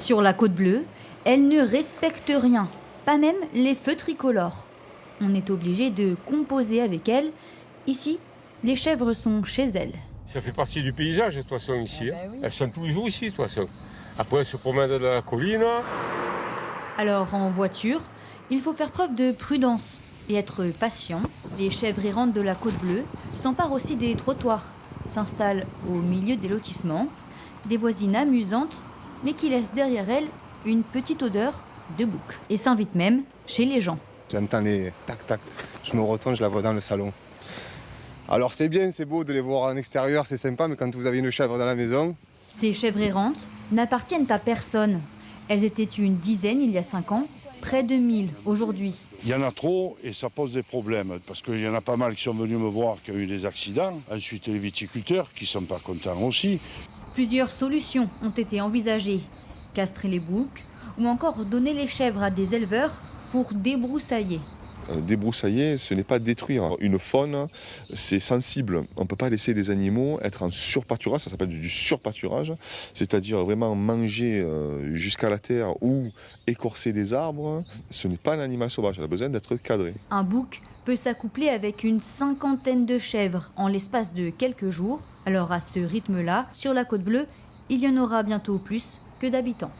Sur la Côte Bleue, elles ne respectent rien, pas même les feux tricolores. On est obligé de composer avec elles. Ici, les chèvres sont chez elles. Ça fait partie du paysage, de toute façon, ici. Ah, bah oui. Elles sont tous les jours ici, de toute façon. Après, elles se promènent dans la colline. Alors en voiture, il faut faire preuve de prudence et être patient. Les chèvres errantes de la Côte Bleue s'emparent aussi des trottoirs, s'installent au milieu des lotissements, des voisines amusantes, mais qui laissent derrière elles une petite odeur de bouc. Et s'invitent même chez les gens. J'entends les tac-tac, je me retourne, je la vois dans le salon. Alors c'est bien, c'est beau de les voir en extérieur, c'est sympa, mais quand vous avez une chèvre dans la maison... Ces chèvres errantes n'appartiennent à personne. Elles étaient une dizaine il y a 5 ans, près de 1000 aujourd'hui. Il y en a trop et ça pose des problèmes parce qu'il y en a pas mal qui sont venus me voir qui ont eu des accidents. Ensuite, les viticulteurs qui sont pas contents aussi. Plusieurs solutions ont été envisagées. Castrer les boucs ou encore donner les chèvres à des éleveurs pour débroussailler. Débroussailler, ce n'est pas détruire. Une faune, c'est sensible. On ne peut pas laisser des animaux être en surpâturage, ça s'appelle du surpâturage, c'est-à-dire vraiment manger jusqu'à la terre ou écorcer des arbres. Ce n'est pas un animal sauvage, il a besoin d'être cadré. Un bouc peut s'accoupler avec une 50aine de chèvres en l'espace de quelques jours. Alors à ce rythme-là, sur la Côte Bleue, il y en aura bientôt plus que d'habitants.